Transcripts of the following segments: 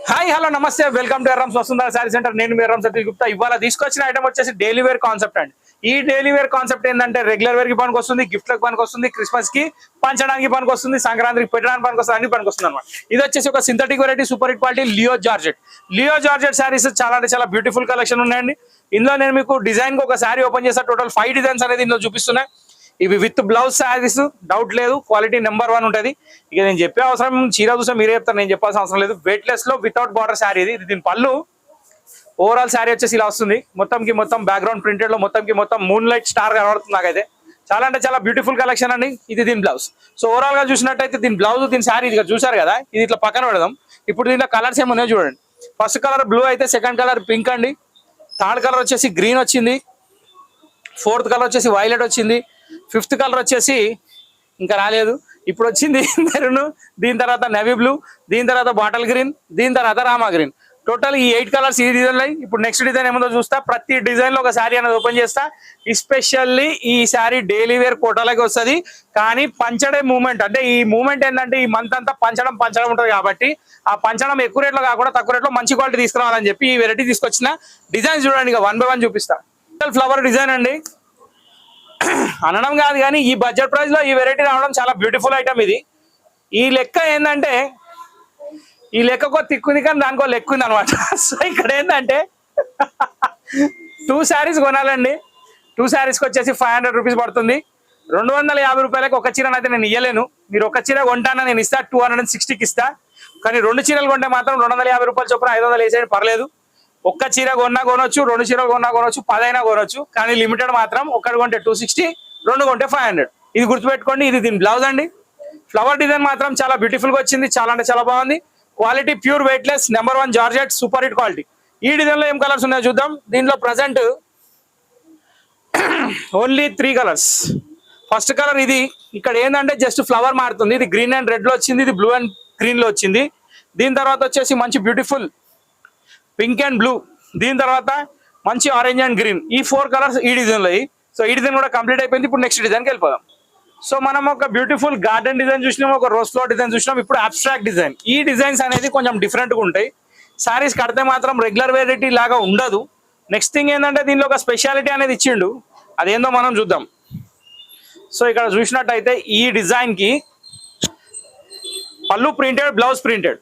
Hi hello namaste welcome to Erram's Vasundhara sari centre. నేను మీ ఎర్రం సతీష్ గుప్తా. ఇవాళ తీసుకొచ్చిన ఐటమ్ వచ్చేసి డైలీ వేర్ కాన్సెప్ట్ అండి. ఈ డైలీ వేర్ కాన్సెప్ట్ ఏంటంటే రెగ్యులర్ వేర్ కి పనికి వస్తుంది, గిఫ్ట్ లకు పనికి వస్తుంది, క్రిస్మస్ కి పంచడానికి పనికి వస్తుంది, సంక్రాంతికి పెట్టడానికి పనికి వస్తుంది, అన్ని పనికి వస్తుంది అనమాట. ఇది వచ్చేసి ఒక synthetic variety super hit quality Leo georgette saris చాలా అంటే చాలా బ్యూటిఫుల్ కలెక్షన్ ఉన్నాయండి. ఇందులో నేను మీకు డిజైన్ కి ఒక శారీ ఓపెన్ చేస్తా. టోటల్ 5 డిజైన్స్ అనేది ఇందులో చూపిస్తున్నాయి. ఇవి విత్ బ్లౌజ్ శారీస్, డౌట్ లేదు, క్వాలిటీ నెంబర్ 1 ఉంటుంది. ఇక నేను చెప్పే అవసరం చీర చూసా మీరే చెప్తారు, నేను చెప్పాల్సిన అవసరం లేదు. వెయిట్ లెస్ లో వితౌట్ బార్డర్ శారీ ఇది. దీని పళ్ళు ఓవరాల్ శారీ వచ్చేసి ఇలా వస్తుంది. మొత్తం బ్యాక్గ్రౌండ్ ప్రింటెడ్ లో మొత్తం మూన్ లైట్ స్టార్ కనబడుతుంది నాకైతే. చాలా అంటే చాలా బ్యూటిఫుల్ కలెక్షన్ అండి. ఇది దీని బ్లౌజ్. సో ఓవరాల్ గా చూసినట్టయితే దీని బ్లౌజ్, దీని శారీ ఇది చూసారు కదా, ఇది ఇట్లా పక్కన పెడదాం. ఇప్పుడు దీంట్లో కలర్స్ ఏమున్నాయో చూడండి. ఫస్ట్ కలర్ బ్లూ అయితే, సెకండ్ కలర్ పింక్ అండి, థర్డ్ కలర్ వచ్చేసి గ్రీన్ వచ్చింది, ఫోర్త్ కలర్ వచ్చేసి వైలెట్ వచ్చింది, ఫిఫ్త్ కలర్ వచ్చేసి ఇంకా రాలేదు, ఇప్పుడు వచ్చింది మెరూన్, దీని తర్వాత నెవీ బ్లూ, దీని తర్వాత బాటిల్ గ్రీన్, దీని తర్వాత రామా గ్రీన్. టోటల్ ఈ 8 కలర్స్ ఈ డిజైన్. ఇప్పుడు నెక్స్ట్ డిజైన్ ఏముందో చూస్తా. ప్రతి డిజైన్ లో ఒక శారీ అనేది ఓపెన్ చేస్తా. ఎస్పెషల్లీ ఈ శారీ డైలీ వేర్ కోటాలకి వస్తుంది. కానీ పంచడే మూమెంట్, అంటే ఈ మూమెంట్ ఏంటంటే ఈ మంత్ అంతా పంచడం ఉంటుంది కాబట్టి ఆ పంచడం ఎక్కువ రేట్లో కాకుండా తక్కువ రేట్లో మంచి క్వాలిటీ తీసుకురావాలని చెప్పి ఈ వెరైటీ తీసుకొచ్చిన. డిజైన్ చూడండి, ఇక 1 బై 1 చూపిస్తా. ఫ్లవర్ డిజైన్ అండి అనడం కాదు కానీ ఈ బడ్జెట్ ప్రైస్ లో ఈ వెరైటీ రావడం చాలా బ్యూటిఫుల్ ఐటమ్. ఇది ఈ లెక్క ఏంటంటే ఈ లెక్కకో తిక్కుంది కానీ దానికో లెక్క ఉంది అనమాట. సో ఇక్కడ ఏంటంటే 2 శారీస్ కొనాలండి. 2 శారీస్కి వచ్చేసి 500 రూపీస్ పడుతుంది. 250 రూపాయలకి ఒక చీరను అయితే నేను ఇయ్యలేను. మీరు ఒక చీర కొంటానా నేను ఇస్తా, 260కి ఇస్తా. కానీ 2 చీరలు కొంటే మాత్రం 250 రూపాయలు చొప్పున 500 వేసేయండి, పర్లేదు. ఒక్క చీర కొన్నా కొనొచ్చు, 2 చీరలు కొన్నా కొనొచ్చు, 10 అయినా కొనొచ్చు. కానీ లిమిటెడ్ మాత్రం ఒకటి కొంటే 260, 2 కొంటే 500. ఇది గుర్తుపెట్టుకోండి. ఇది దీని బ్లౌజ్ అండి. ఫ్లవర్ డిజైన్ మాత్రం చాలా బ్యూటిఫుల్ గా వచ్చింది, చాలా అంటే చాలా బాగుంది. Quality pure weight less number 1 georgette super hit quality. ఈ డిజైన్ లో ఏం కలర్స్ ఉన్నాయో చూద్దాం. దీంట్లో present only 3 colours. First colour ఇది. ఇక్కడ ఏంటంటే జస్ట్ ఫ్లవర్ మారుతుంది. ఇది గ్రీన్ అండ్ రెడ్ లో వచ్చింది, ఇది బ్లూ అండ్ గ్రీన్ లో వచ్చింది. దీని తర్వాత వచ్చేసి మంచి బ్యూటిఫుల్ పింక్ అండ్ బ్లూ, దీని తర్వాత మంచి ఆరెంజ్ అండ్ గ్రీన్. ఈ 4 కలర్స్ ఈ డిజైన్ లో. సో ఈ డిజైన్ కూడా కంప్లీట్ అయిపోయింది. ఇప్పుడు నెక్స్ట్ డిజైన్కి వెళ్ళిపోదాం. సో మనం ఒక బ్యూటిఫుల్ గార్డెన్ డిజైన్ చూసినాం, ఒక రోజ్ ఫ్లవర్ డిజైన్ చూసినాం. ఇప్పుడు అబ్స్ట్రాక్ట్ డిజైన్. ఈ డిజైన్స్ అనేది కొంచెం డిఫరెంట్ గా ఉంటాయి. శారీస్ కడితే మాత్రం రెగ్యులర్ వెరైటీ లాగా ఉండదు. నెక్స్ట్ థింగ్ ఏంటంటే దీనిలో ఒక స్పెషాలిటీ అనేది ఇచ్చిండు, అదేందో మనం చూద్దాం. సో ఇక్కడ చూసినట్టయితే ఈ డిజైన్ కి పళ్ళు ప్రింటెడ్, బ్లౌజ్ ప్రింటెడ్.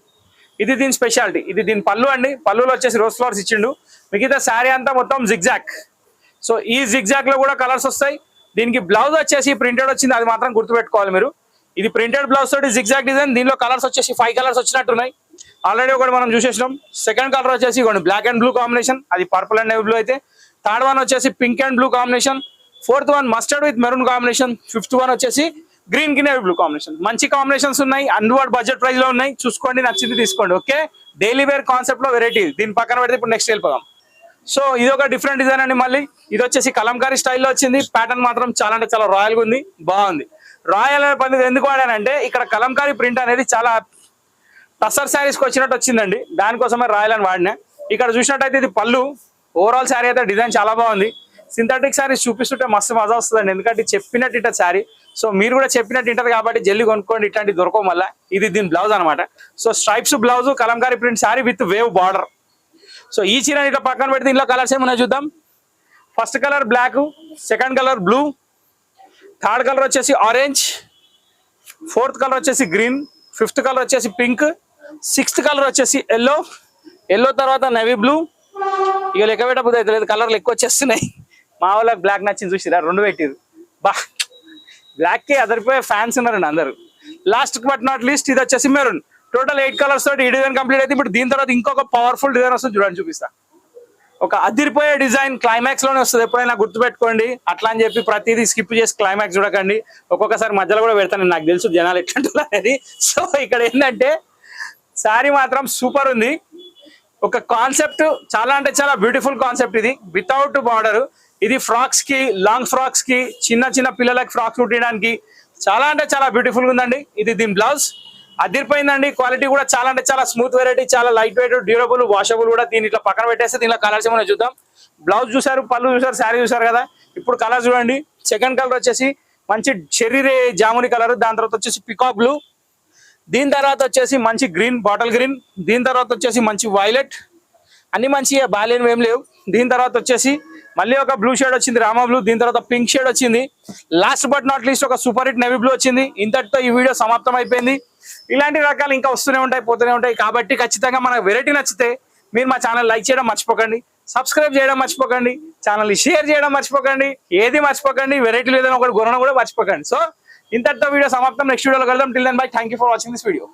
ఇది దీని స్పెషాలిటీ. ఇది దీని పళ్ళు అండి. పళ్ళులో వచ్చేసి రోజ్ ఫ్లవర్స్ ఇచ్చిండు. మిగతా శారీ అంతా మొత్తం జిగ్జాక్. సో ఈ జిగ్జాక్ లో కూడా కలర్స్ వస్తాయి. దీనికి బ్లౌజ్ వచ్చేసి ప్రింటెడ్ వచ్చింది, అది మాత్రం గుర్తుపెట్టుకోవాలి మీరు. ఇది ప్రింటెడ్ బ్లౌజ్ తోటి జిగ్జాక్ డిజైన్. దీనిలో కలర్స్ వచ్చేసి 5 కలర్స్ వచ్చినట్టున్నాయి. ఆల్రెడీ ఒకటి మనం చూసేసినాం. సెకండ్ కలర్ వచ్చేసి బ్లాక్ అండ్ బ్లూ కాంబినేషన్, అది పర్పుల్ అండ్ నేవీ బ్లూ అయితే. థర్డ్ వన్ వచ్చేసి pink and blue combination. Fourth one mustard with maroon combination. Fifth one వచ్చేసి గ్రీన్ కి నేవీ బ్లూ కాంబినేషన్. మంచి కాంబినేషన్స్ ఉన్నాయి, అందుబాటు బడ్జెట్ ప్రైస్ లో ఉన్నాయి. చూసుకోండి, నచ్చింది తీసుకోండి. ఓకే, డైలీ వేర్ కాన్సెప్ట్ లో వెరైటీ. దీని పక్కన పెడితే ఇప్పుడు నెక్స్ట్ వెళ్ళిపోదాం. సో ఇది ఒక డిఫరెంట్ డిజైన్ అండి. మళ్ళీ ఇది వచ్చేసి కలంకారీ స్టైల్లో వచ్చింది. ప్యాటర్న్ మాత్రం చాలా అంటే చాలా రాయల్ గా ఉంది, బాగుంది. రాయల్ అనే పద్ధతి ఎందుకు వాడానంటే ఇక్కడ కలంకారీ ప్రింట్ అనేది చాలా టసర్ శారీస్కి వచ్చినట్టు వచ్చిందండి, దానికోసమే రాయల్ అని వాడినా. ఇక్కడ చూసినట్టయితే ఇది పళ్ళు. ఓవరాల్ శారీ అయితే డిజైన్ చాలా బాగుంది. సింథటిక్ శారీస్ చూపిస్తుంటే మస్తు మజా వస్తుందండి, ఎందుకంటే చెప్పినట్టు ఇట్ట శారీ. సో మీరు కూడా చెప్పినట్టు ఇంటది కాబట్టి జల్లి కొనుక్కోండి, ఇట్లాంటి దొరకవు మళ్ళీ. ఇది దీని బ్లౌజ్ అనమాట. So stripes blouse, Kalamkari print sari with wave border. So ఈ చీర ఇట్లా పక్కన పెడితే ఇంట్లో కలర్స్ ఏమన్నా చూద్దాం. First colour black, second colour blue, third colour వచ్చేసి ఆరెంజ్, ఫోర్త్ కలర్ వచ్చేసి గ్రీన్, ఫిఫ్త్ కలర్ వచ్చేసి పింక్, సిక్స్త్ కలర్ వచ్చేసి ఎల్లో తర్వాత నేవీ బ్లూ. ఇక లెక్క పెట్టబోతే అయితే లేదు, కలర్లు ఎక్కువ వచ్చేస్తున్నాయి. మా వాళ్ళకి బ్లాక్ నచ్చింది చూసిరా, 2 పెట్టిరు. బా, బ్లాక్ కి అదరిపోయే ఫ్యాన్స్ ఉన్నారండి అందరు. లాస్ట్ బట్ నాట్ లీస్ట్ ఇది వచ్చేసి మెరూన్. టోటల్ 8 కలర్స్ తోటి ఈ డిజైన్ కంప్లీట్ అయితే ఇప్పుడు దీని తర్వాత ఇంకొక పవర్ఫుల్ డిజైన్ వస్తుంది, చూడండి చూపిస్తా. ఒక అదిరిపోయే డిజైన్ క్లైమాక్స్ లోనే వస్తుంది, ఎప్పుడైనా గుర్తుపెట్టుకోండి. అట్లా అని చెప్పి ప్రతిదీ స్కిప్ చేసి క్లైమాక్స్ చూడకండి. ఒక్కొక్కసారి మధ్యలో కూడా పెడతాను, నాకు తెలుసు జనాలు ఎట్లా అనేది. సో ఇక్కడ ఏంటంటే శారీ మాత్రం సూపర్ ఉంది. ఒక కాన్సెప్ట్ చాలా అంటే చాలా బ్యూటిఫుల్ కాన్సెప్ట్. ఇది వితౌట్ బార్డర్. ఇది ఫ్రాక్స్ కి, లాంగ్ ఫ్రాక్స్ కి, చిన్న చిన్న పిల్లలకి ఫ్రాక్స్ కుట్టడానికి చాలా అంటే చాలా బ్యూటిఫుల్ గా ఉందండి. ఇది దీని బ్లౌజ్. అదిరిపోయిందండి. క్వాలిటీ కూడా చాలా అంటే చాలా స్మూత్ వెరైటీ, చాలా లైట్ వెయిట్, డ్యూరబుల్, వాషబుల్ కూడా. దీని ఇట్లా పక్కన పెట్టేస్తే దీనిలో కలర్స్ ఏమైనా చూద్దాం. బ్లౌజ్ చూసారు, పళ్ళు చూసారు, శారీ చూసారు కదా. ఇప్పుడు కలర్ చూడండి. సెకండ్ కలర్ వచ్చేసి మంచి చెర్రీ జాముని కలర్, దాని తర్వాత వచ్చేసి పికాక్ బ్లూ, దీని తర్వాత వచ్చేసి మంచి గ్రీన్, బాటిల్ గ్రీన్. దీని తర్వాత వచ్చేసి మంచి వైలెట్. అన్ని మంచిగా బాలేనివి ఏం లేవు. దీని తర్వాత వచ్చేసి మళ్ళీ ఒక బ్లూ షేడ్ వచ్చింది, రామా బ్లూ. దీని తర్వాత పింక్ షేడ్ వచ్చింది. లాస్ట్ బట్ నాట్ లీస్ట్ ఒక సూపర్ హిట్ నేవీ బ్లూ వచ్చింది. ఇంతటితో ఈ వీడియో సమాప్తం అయిపోయింది. ఇలాంటి రకాలు ఇంకా వస్తూనే ఉంటాయి, పోతూనే ఉంటాయి. కాబట్టి ఖచ్చితంగా మన వెరైటీ నచ్చితే మీరు మా ఛానల్ లైక్ చేయడం మర్చిపోకండి, సబ్స్క్రైబ్ చేయడం మర్చిపోకండి, ఛానల్ని షేర్ చేయడం మర్చిపోకండి, ఏది మర్చిపోకండి, వెరైటీలు ఏదైనా ఒకటి కొనడం కూడా మర్చిపోకండి. సో ఇంతటితో వీడియో సమాప్తం. నెక్స్ట్ వీడియోలో కలుద్దాం. Till then bye. Thank you for watching this video.